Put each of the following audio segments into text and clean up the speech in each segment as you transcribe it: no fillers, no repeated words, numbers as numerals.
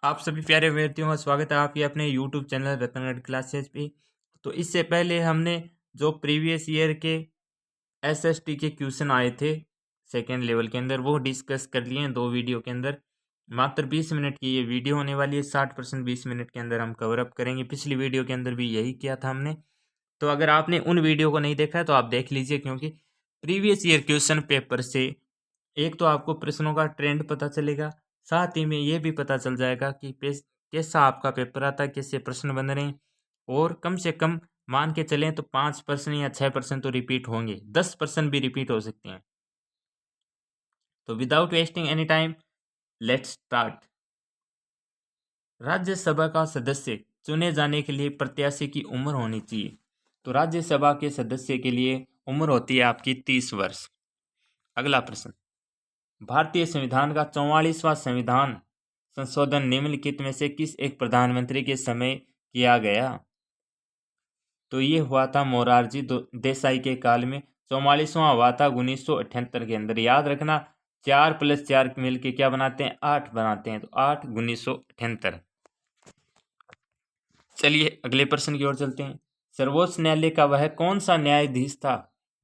आप सभी प्यारे विद्यार्थियों का स्वागत है आपके अपने यूट्यूब चैनल रत्नगढ़ क्लासेस पे। तो इससे पहले हमने जो प्रीवियस ईयर के एसएसटी के क्वेश्चन आए थे सेकेंड लेवल के अंदर वो डिस्कस कर लिए हैं 2 वीडियो के अंदर। मात्र 20 मिनट की ये वीडियो होने वाली है। 60% 20 मिनट के अंदर हम कवर अप करेंगे। पिछली वीडियो के अंदर भी यही किया था हमने। तो अगर आपने उन वीडियो को नहीं देखा है तो आप देख लीजिए, क्योंकि प्रीवियस ईयर क्वेश्चन पेपर से एक तो आपको प्रश्नों का ट्रेंड पता चलेगा, साथ ही में ये भी पता चल जाएगा कि कैसा आपका पेपर आता है, कैसे प्रश्न बन रहे हैं। और कम से कम मान के चलें तो 5% या 6% तो रिपीट होंगे, 10% भी रिपीट हो सकते हैं। तो without wasting any time let's start. Rajya Sabha का सदस्य चुने जाने के लिए प्रत्याशी की उम्र होनी चाहिए। तो राज्यसभा के सदस्य के लिए उम्र होती है आपकी 30 वर्ष। अगला प्रश्न, भारतीय संविधान का 44वां संविधान संशोधन निम्नलिखित में से किस एक प्रधानमंत्री के समय किया गया? तो ये हुआ था मोरारजी देसाई के काल में। 44वां हुआ था 1978 के अंदर। याद रखना, 4 + 4 मिल के क्या बनाते हैं? 8 बनाते हैं। तो 8 1978। चलिए अगले प्रश्न की ओर चलते हैं। सर्वोच्च न्यायालय का वह कौन सा न्यायाधीश था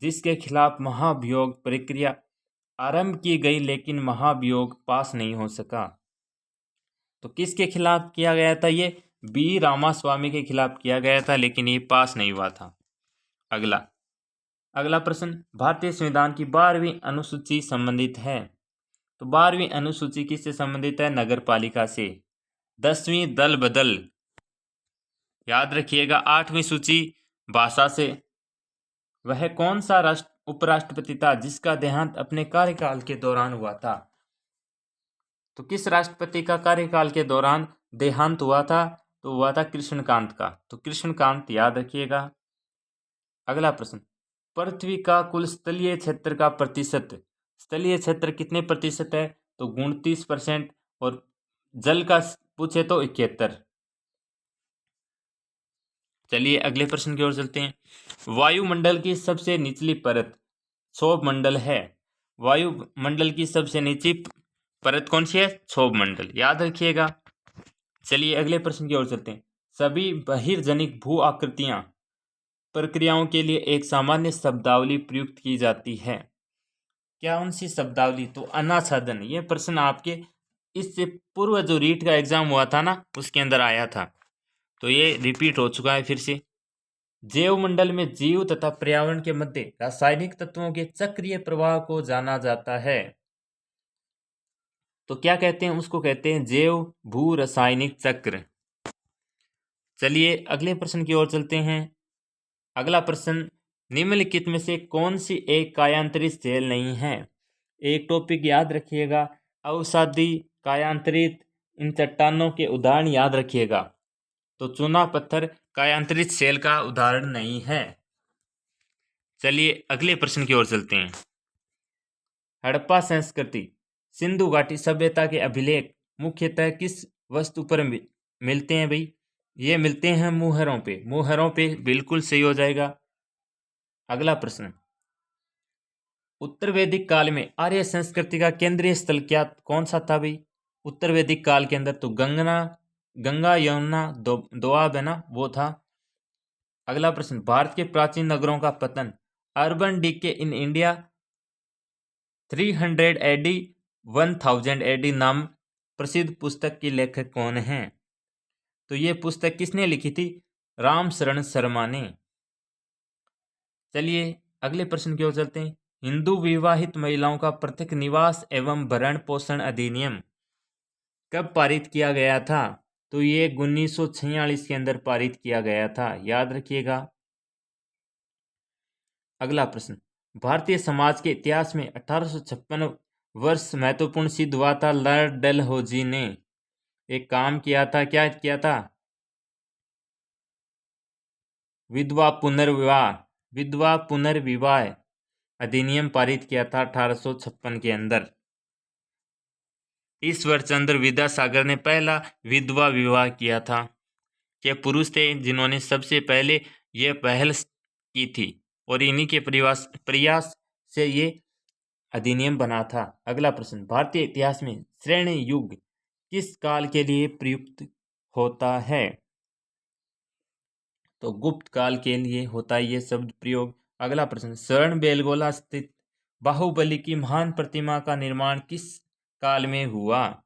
जिसके खिलाफ महाभियोग प्रक्रिया आरंभ की गई लेकिन महाभियोग पास नहीं हो सका? तो किसके खिलाफ किया गया था? ये बी रामास्वामी के खिलाफ किया गया था, लेकिन ये पास नहीं हुआ था। अगला प्रश्न, भारतीय संविधान की 12वीं अनुसूची संबंधित है। तो 12वीं अनुसूची किससे संबंधित है? नगर पालिका से। 10वीं दल बदल, याद रखिएगा। 8वीं सूची भाषा से। वह कौन सा उपराष्ट्रपति था जिसका देहांत अपने कार्यकाल के दौरान हुआ था? तो किस राष्ट्रपति का कार्यकाल के दौरान देहांत हुआ था? तो हुआ था कृष्णकांत का। तो कृष्णकांत याद रखिएगा। अगला प्रश्न, पृथ्वी का कुल स्थलीय क्षेत्र का प्रतिशत, स्थलीय क्षेत्र कितने प्रतिशत है? तो 29%। और जल का पूछे तो 71। चलिए अगले प्रश्न की ओर चलते हैं। वायुमंडल की सबसे निचली परत क्षोभ मंडल है। वायुमंडल की सबसे निचली परत कौन सी है? क्षोभ मंडल, याद रखिएगा। चलिए अगले प्रश्न की ओर चलते हैं। सभी बहिर्जनिक भू आकृतियां प्रक्रियाओं के लिए एक सामान्य शब्दावली प्रयुक्त की जाती है। क्या उनसी शब्दावली? तो अनाच्छादन। ये प्रश्न आपके इससे पूर्व जो रीट का एग्जाम हुआ था ना, उसके अंदर आया था। तो ये रिपीट हो चुका है फिर से। जैव मंडल में जीव तथा पर्यावरण के मध्य रासायनिक तत्वों के चक्रीय प्रवाह को जाना जाता है। तो क्या कहते हैं उसको? कहते हैं जैव भू रासायनिक चक्र। चलिए अगले प्रश्न की ओर चलते हैं। अगला प्रश्न, निम्नलिखित में से कौन सी एक कायांतरित सेल नहीं है? एक टॉपिक याद रखिएगा, अवसादी, कायांतरित, इन चट्टानों के उदाहरण याद रखिएगा। तो चूना पत्थर कायांतरित सेल का उदाहरण नहीं है। चलिए अगले प्रश्न की ओर चलते हैं। हड़प्पा संस्कृति सिंधु घाटी सभ्यता के अभिलेख मुख्यतः किस वस्तु पर मिलते हैं भाई? ये मिलते हैं मुहरों पे। मुहरों पे बिल्कुल सही हो जाएगा। अगला प्रश्न, उत्तर वैदिक काल में आर्य संस्कृति का केंद्रीय स्थल क्या कौन सा था भाई? उत्तर वैदिक काल के अंदर तो गंगा यमुना दोआब है ना, वो था। अगला प्रश्न, भारत के प्राचीन नगरों का पतन, urban decay in India 300 AD 1000 AD नाम प्रसिद्ध पुस्तक की लेखक कौन है? तो ये पुस्तक किसने लिखी थी? राम शरण शर्मा ने। चलिए अगले प्रश्न की ओर चलते हैं। हिंदू विवाहित महिलाओं का पृथक निवास एवं भरण पोषण अधिनियम कब पारित किया गया था? तो ये 1946 के अंदर पारित किया गया था, याद रखिएगा। अगला प्रश्न, भारतीय समाज के इतिहास में 1856 वर्ष महत्वपूर्ण सिद्ध हुआ था। लॉर्ड डलहौजी ने एक काम किया था। क्या किया था? विधवा पुनर्विवाह अधिनियम पारित किया था 1856 के अंदर। ईश्वर चंद्र विद्यासागर ने पहला विधवा विवाह किया था। ये पुरुष थे जिन्होंने सबसे पहले यह पहल की थी और इन्हीं के प्रयास से ये अधिनियम बना था। अगला प्रश्न, भारतीय इतिहास में स्वर्ण युग किस काल के लिए प्रयुक्त होता है? तो गुप्त काल के लिए होता है ये शब्द प्रयोग। अगला प्रश्न, शरण बेलगोला स्थित बाहुबली की महान प्रतिमा का निर्माण किस काल में हुआ?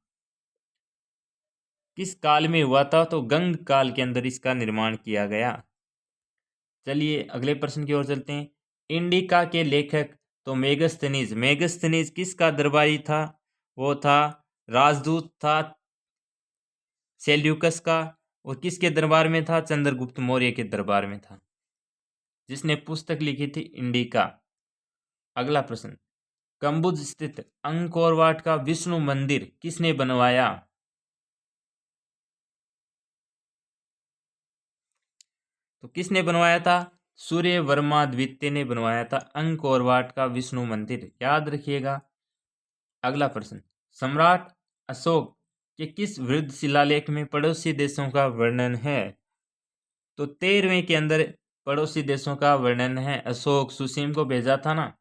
किस काल में हुआ था? तो गंग काल के अंदर इसका निर्माण किया गया। चलिए अगले प्रश्न की ओर चलते हैं। इंडिका के लेखक तो मेगस्थनीज। मेगस्थनीज किसका दरबारी था? वो था राजदूत था सेल्यूकस का। और किसके दरबार में था? चंद्रगुप्त मौर्य के दरबार में था, जिसने पुस्तक लिखी थी इंडिका। अगला प्रश्न, कंबुज स्थित अंकोर वाट का विष्णु मंदिर किसने बनवाया? तो किसने बनवाया था? सूर्य वर्मा द्वितीय ने बनवाया था अंकोर वाट का विष्णु मंदिर, याद रखिएगा। अगला प्रश्न, सम्राट अशोक के किस वृद्ध शिलालेख में पड़ोसी देशों का वर्णन है? तो 13वें के अंदर पड़ोसी देशों का वर्णन है। अशोक सुसीम को भेजा था ना।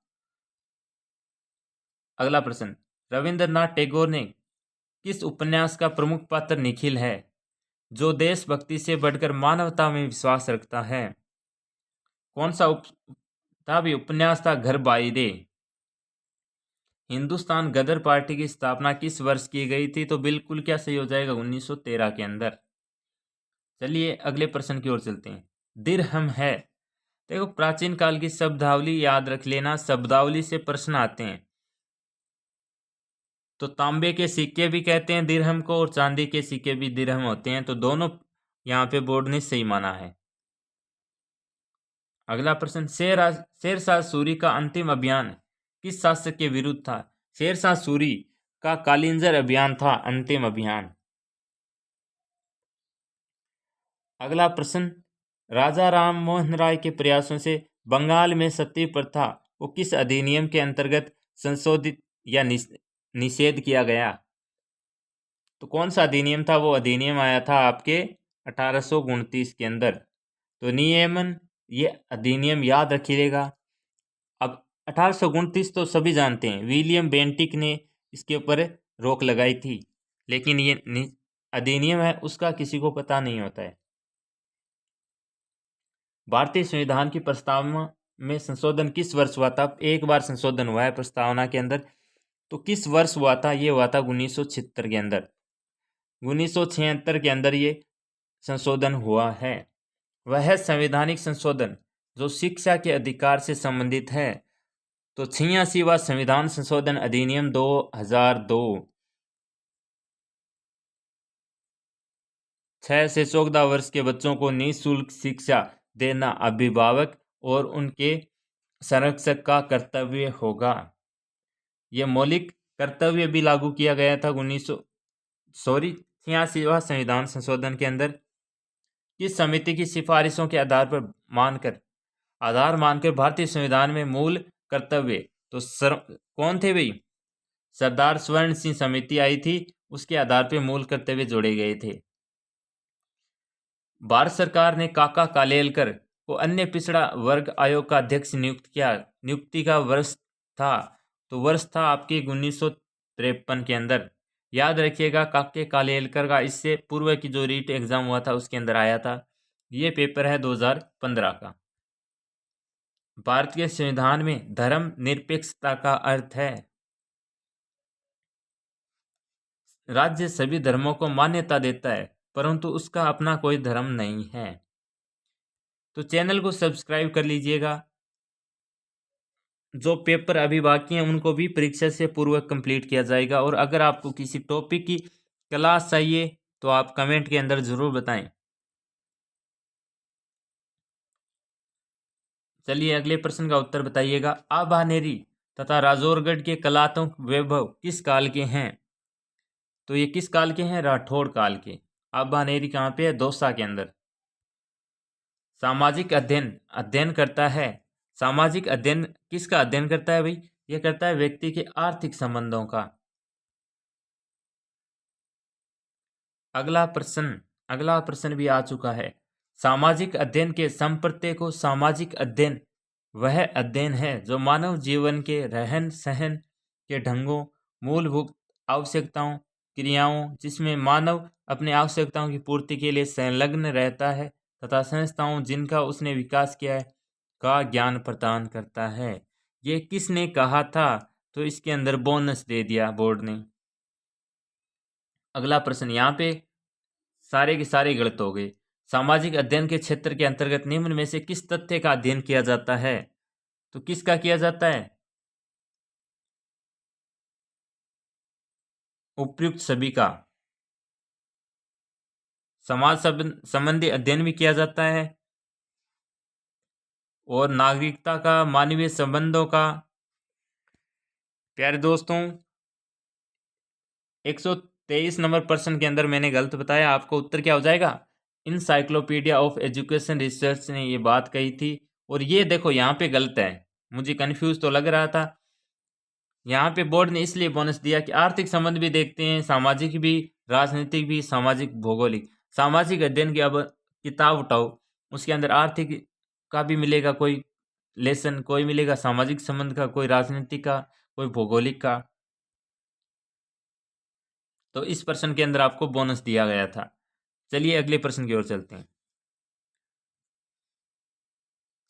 अगला प्रश्न, रविंद्रनाथ टैगोर ने किस उपन्यास का प्रमुख पात्र निखिल है, जो देशभक्ति से बढ़कर मानवता में विश्वास रखता है? कौन सा उपन्यास था? घर बाइरे। हिंदुस्तान गदर पार्टी की स्थापना किस वर्ष की गई थी? तो बिल्कुल क्या सही हो जाएगा, 1913 के अंदर। चलिए अगले प्रश्न की ओर चलते हैं। दिरहम है, देखो प्राचीन काल की शब्दावली याद रख लेना, शब्दावली से प्रश्न आते हैं। तो तांबे के सिक्के भी कहते हैं दिरहम को, और चांदी के सिक्के भी दिरहम होते हैं। तो दोनों यहाँ पे बोर्ड ने सही माना है। अगला प्रश्न, शेरशाह सूरी का अंतिम अभियान किस शासक के विरुद्ध था? शेरशाह सूरी का कालिंजर अभियान था अंतिम अभियान। अगला प्रश्न, राजा राम मोहन राय के प्रयासों से बंगाल में सती प्रथा को किस अधिनियम के अंतर्गत संशोधित या निषेध किया गया? तो कौन सा अधिनियम था? वो अधिनियम आया था आपके 1829 के अंदर। तो नियमन, ये अधिनियम याद रखिएगा। अब 1829 तो सभी जानते हैं, विलियम बेंटिक ने इसके ऊपर रोक लगाई थी, लेकिन ये अधिनियम है उसका किसी को पता नहीं होता है। भारतीय संविधान की प्रस्तावना में संशोधन किस वर्ष हुआ था? एक बार संशोधन हुआ है प्रस्तावना के अंदर, तो किस वर्ष हुआ था? ये हुआ था 1976 के अंदर। 1976 के अंदर ये संशोधन हुआ है। वह संवैधानिक संशोधन जो शिक्षा के अधिकार से संबंधित है। तो 86वां संविधान संशोधन अधिनियम 2002। 6 से 14 वर्ष के बच्चों को निःशुल्क शिक्षा देना अभिभावक और उनके संरक्षक का कर्तव्य होगा। यह मौलिक कर्तव्य भी लागू किया गया था 86वां संविधान संशोधन के अंदर। किस समिति की सिफारिशों के आधार मानकर भारतीय संविधान में मूल कर्तव्य, तो कौन थे भाई? सरदार स्वर्ण सिंह समिति आई थी, उसके आधार पर मूल कर्तव्य जोड़े गए थे। भारत सरकार ने काका कालेलकर को अन्य पिछड़ा वर्ग आयोग का अध्यक्ष नियुक्त किया। नियुक्ति का वर्ष था, तो वर्ष था आपके 1953 के अंदर। याद रखिएगा, काके कालेलकर का इससे पूर्व की जो रीट एग्जाम हुआ था उसके अंदर आया था। ये पेपर है 2015 का। भारत के संविधान में धर्म निरपेक्षता का अर्थ है राज्य सभी धर्मों को मान्यता देता है, परंतु उसका अपना कोई धर्म नहीं है। तो चैनल को सब्सक्राइब कर लीजिएगा। जो पेपर अभी बाकी हैं उनको भी परीक्षा से पूर्व कंप्लीट किया जाएगा। और अगर आपको किसी टॉपिक की क्लास चाहिए तो आप कमेंट के अंदर ज़रूर बताएं। चलिए अगले प्रश्न का उत्तर बताइएगा। आभानेरी तथा राजौरगढ़ के कलात्मक वैभव किस काल के हैं? तो ये किस काल के हैं? राठौड़ काल के। आभानेरी कहाँ पे है? दौसा के अंदर। सामाजिक अध्ययन करता है। सामाजिक अध्ययन किसका अध्ययन करता है भाई? ये करता है व्यक्ति के आर्थिक संबंधों का। अगला प्रश्न भी आ चुका है। सामाजिक अध्ययन के संप्रत्यय को सामाजिक अध्ययन वह अध्ययन है जो मानव जीवन के रहन सहन के ढंगों, मूलभूत आवश्यकताओं क्रियाओं जिसमें मानव अपनी आवश्यकताओं की पूर्ति के लिए संलग्न रहता है तथा संस्थाओं जिनका उसने विकास किया है का ज्ञान प्रदान करता है। ये किसने कहा था? तो इसके अंदर बोनस दे दिया बोर्ड ने। अगला प्रश्न, यहाँ पे सारे के सारे गलत हो गए। सामाजिक अध्ययन के क्षेत्र के अंतर्गत निम्न में से किस तथ्य का अध्ययन किया जाता है? तो किसका किया जाता है? उपयुक्त सभी का। समाज संबंधी अध्ययन भी किया जाता है और नागरिकता का, मानवीय संबंधों का। प्यारे दोस्तों, 123 नंबर प्रश्न के अंदर मैंने गलत बताया, आपको उत्तर क्या हो जाएगा? इनसाइक्लोपीडिया ऑफ एजुकेशन रिसर्च ने ये बात कही थी। और ये देखो यहाँ पे गलत है, मुझे कंफ्यूज तो लग रहा था। यहाँ पे बोर्ड ने इसलिए बोनस दिया कि आर्थिक संबंध भी देखते हैं, सामाजिक भी, राजनीतिक भी, सामाजिक भौगोलिक। सामाजिक अध्ययन की अब किताब उठाओ, उसके अंदर आर्थिक का भी मिलेगा कोई लेसन, कोई मिलेगा सामाजिक संबंध का, कोई राजनीतिक का, कोई भौगोलिक का। तो इस प्रश्न के अंदर आपको बोनस दिया गया था। चलिए अगले प्रश्न की ओर चलते हैं।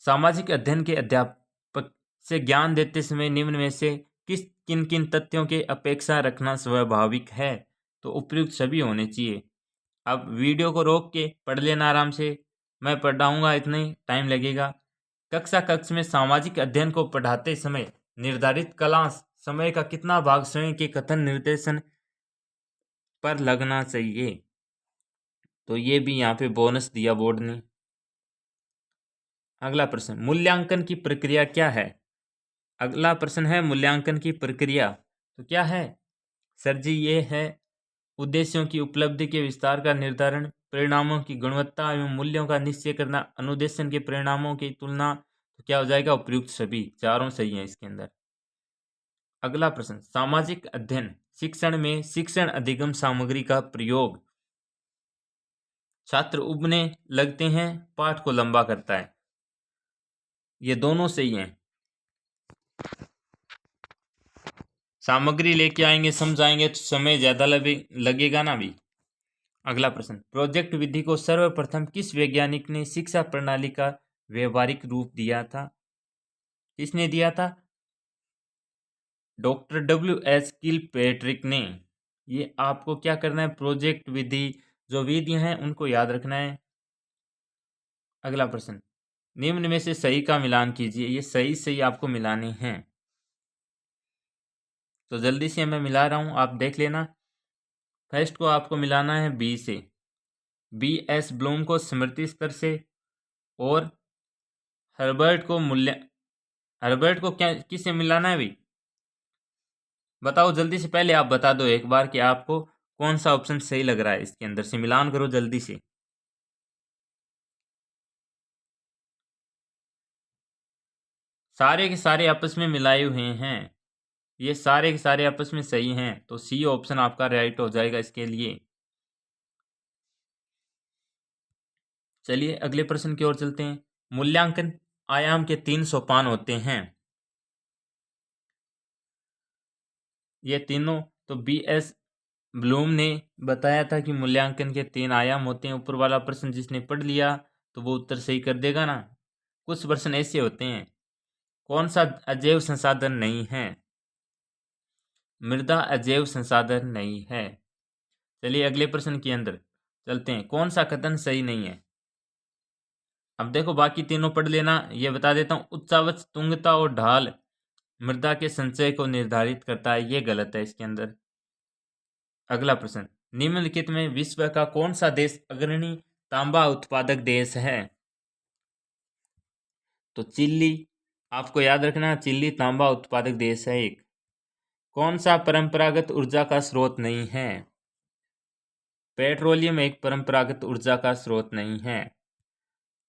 सामाजिक अध्ययन के अध्यापक से ज्ञान देते समय निम्न में से किन किन तथ्यों के अपेक्षा रखना स्वाभाविक है? तो उपयुक्त सभी होने चाहिए। अब वीडियो को रोक के पढ़ लेना आराम से, मैं पढ़ाऊंगा, इतना ही टाइम लगेगा। कक्ष में सामाजिक अध्ययन को पढ़ाते समय निर्धारित क्लास समय का कितना भाग स्वयं के कथन निर्देशन पर लगना चाहिए? तो ये भी यहाँ पे बोनस दिया बोर्ड ने। अगला प्रश्न, मूल्यांकन की प्रक्रिया क्या है? अगला प्रश्न है मूल्यांकन की प्रक्रिया। तो क्या है सर जी? ये है उद्देश्यों की उपलब्धि के विस्तार का निर्धारण, परिणामों की गुणवत्ता एवं मूल्यों का निश्चय करना, अनुदेशन के परिणामों की तुलना। तो क्या हो जाएगा? उपयुक्त सभी, चारों सही हैं इसके अंदर। अगला प्रश्न, सामाजिक अध्ययन शिक्षण में शिक्षण अधिगम सामग्री का प्रयोग। छात्र उबने लगते हैं, पाठ को लंबा करता है। ये दोनों सही हैं। सामग्री लेके आएंगे, समझाएंगे तो समय ज्यादा लगेगा ना भी। अगला प्रश्न, प्रोजेक्ट विधि को सर्वप्रथम किस वैज्ञानिक ने शिक्षा प्रणाली का व्यवहारिक रूप दिया था? किसने दिया था? डॉक्टर WH किलपैट्रिक ने। ये आपको क्या करना है? प्रोजेक्ट विधि, जो विधियां हैं उनको याद रखना है। अगला प्रश्न, निम्न में से सही का मिलान कीजिए। ये सही सही आपको मिलाने हैं, तो जल्दी से मैं मिला रहा हूं, आप देख लेना। फर्स्ट को आपको मिलाना है बी से, BS ब्लूम को स्मृति स्तर से, और हर्बर्ट को क्या किससे मिलाना है भाई? बताओ जल्दी से, पहले आप बता दो एक बार कि आपको कौन सा ऑप्शन सही लग रहा है। इसके अंदर से मिलान करो जल्दी से। सारे के सारे आपस में मिलाए हुए हैं, ये सारे के सारे आपस में सही हैं, तो सी ऑप्शन आपका राइट हो जाएगा इसके लिए। चलिए अगले प्रश्न की ओर चलते हैं। मूल्यांकन आयाम के 3 सोपान होते हैं। ये तीनों तो BS ब्लूम ने बताया था कि मूल्यांकन के 3 आयाम होते हैं। ऊपर वाला प्रश्न जिसने पढ़ लिया तो वो उत्तर सही कर देगा ना। कुछ प्रश्न ऐसे होते हैं, कौन सा अजैव संसाधन नहीं है? मृदा अजैव संसाधन नहीं है। चलिए अगले प्रश्न के अंदर चलते हैं, कौन सा कथन सही नहीं है? अब देखो बाकी तीनों पढ़ लेना, ये बता देता हूँ। उच्चावच, तुंगता और ढाल मृदा के संचय को निर्धारित करता है, ये गलत है इसके अंदर। अगला प्रश्न, निम्नलिखित में विश्व का कौन सा देश अग्रणी तांबा उत्पादक देश है? तो चिल्ली, आपको याद रखना, चिल्ली तांबा उत्पादक देश है एक। कौन सा परंपरागत ऊर्जा का स्रोत नहीं है? पेट्रोलियम एक परंपरागत ऊर्जा का स्रोत नहीं है।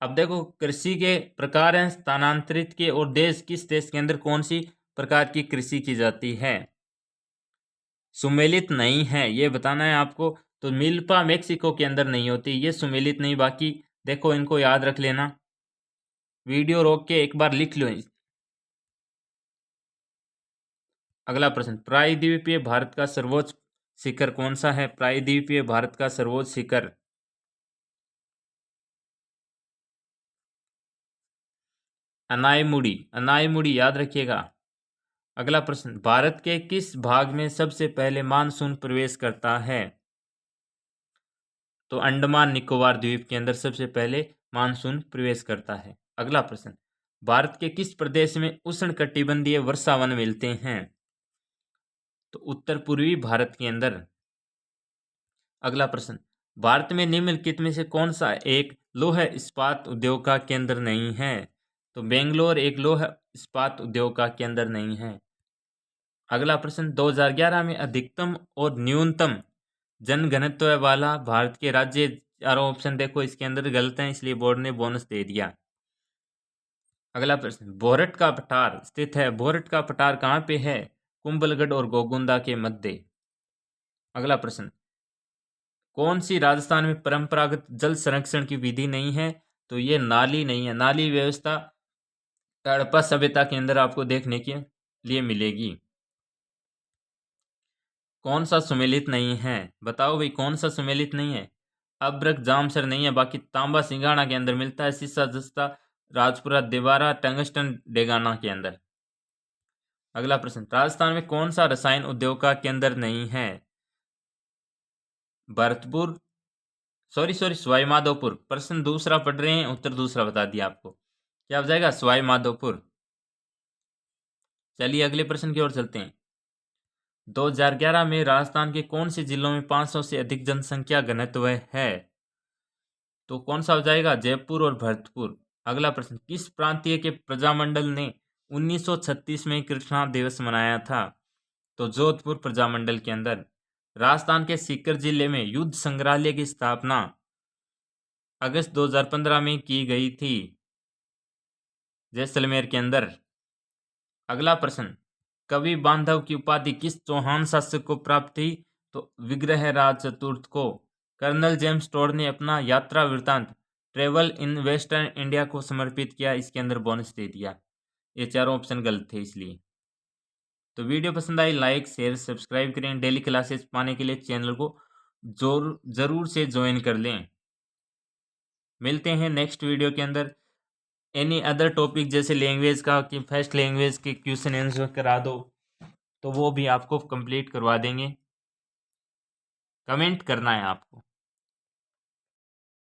अब देखो कृषि के प्रकार हैं स्थानांतरित के, और देश, किस देश के अंदर कौन सी प्रकार की कृषि की जाती है? सुमेलित नहीं है, ये बताना है आपको। तो मिल्पा मेक्सिको के अंदर नहीं होती, ये सुमेलित नहीं। बाकी देखो इनको याद रख लेना, वीडियो रोक के एक बार लिख लो। अगला प्रश्न, प्रायद्वीपीय भारत का सर्वोच्च शिखर कौन सा है? प्रायद्वीपीय भारत का सर्वोच्च शिखर अनायमुड़ी, अनायमुड़ी याद रखिएगा। अगला प्रश्न, भारत के किस भाग में सबसे पहले मानसून प्रवेश करता है? तो अंडमान निकोबार द्वीप के अंदर सबसे पहले मानसून प्रवेश करता है। अगला प्रश्न, भारत के किस प्रदेश में उष्णकटिबंधीय वर्षावन मिलते हैं? तो उत्तर पूर्वी भारत के अंदर। अगला प्रश्न, भारत में निम्नलिखित में से कौन सा एक लौह इस्पात उद्योग का केंद्र नहीं है? तो बेंगलोर एक लौह इस्पात उद्योग का केंद्र नहीं है। अगला प्रश्न, 2011 में अधिकतम और न्यूनतम जनघनत्व वाला भारत के राज्य, चारों ऑप्शन देखो इसके अंदर गलत हैं, इसलिए बोर्ड ने बोनस दे दिया। अगला प्रश्न, बोरट का पठार स्थित है। बोरट का पठार कहाँ पे है? कुंभलगढ़ और गोगुंदा के मध्य। अगला प्रश्न, कौन सी राजस्थान में परंपरागत जल संरक्षण की विधि नहीं है? तो ये नाली नहीं है। नाली व्यवस्था हड़प्पा सभ्यता के अंदर आपको देखने के लिए मिलेगी। कौन सा सुमेलित नहीं है? बताओ भाई कौन सा सुमेलित नहीं है? अब्रक जामसर नहीं है, बाकी तांबा सिंगाना के अंदर मिलता है, सिस्सा जस्ता राजपुरा देवारा टंगस्टन डेगाना के अंदर। अगला प्रश्न, राजस्थान में कौन सा रसायन उद्योग का केंद्र नहीं है? भरतपुर, सॉरी माधोपुर। प्रश्न दूसरा पढ़ रहे हैं, उत्तर दूसरा बता दिया आपको। क्या हो जाएगा? सवाई माधोपुर। चलिए अगले प्रश्न की ओर चलते हैं। 2011 में राजस्थान के कौन से जिलों में 500 से अधिक जनसंख्या घनत्व है? तो कौन सा हो जाएगा? जयपुर और भरतपुर। अगला प्रश्न, किस प्रांतीय के प्रजामंडल ने 1936 में कृष्णा दिवस मनाया था? तो जोधपुर प्रजामंडल के अंदर। राजस्थान के सीकर जिले में युद्ध संग्रहालय की स्थापना अगस्त 2015 में की गई थी, जैसलमेर के अंदर। अगला प्रश्न, कवि बांधव की उपाधि किस चौहान शासक को प्राप्त थी? तो विग्रहराज चतुर्थ को। कर्नल जेम्स टोड ने अपना यात्रा वृतांत ट्रेवल इन वेस्टर्न इंडिया को समर्पित किया, इसके अंदर बोनस दे दिया। ये चारों ऑप्शन गलत थे इसलिए। तो वीडियो पसंद आई लाइक शेयर सब्सक्राइब करें। डेली क्लासेस पाने के लिए चैनल को जरूर से ज्वाइन कर लें। मिलते हैं नेक्स्ट वीडियो के अंदर। एनी अदर टॉपिक जैसे लैंग्वेज का कि फर्स्ट लैंग्वेज के क्वेश्चन आंसर करा दो, तो वो भी आपको कंप्लीट करवा देंगे। कमेंट करना है आपको।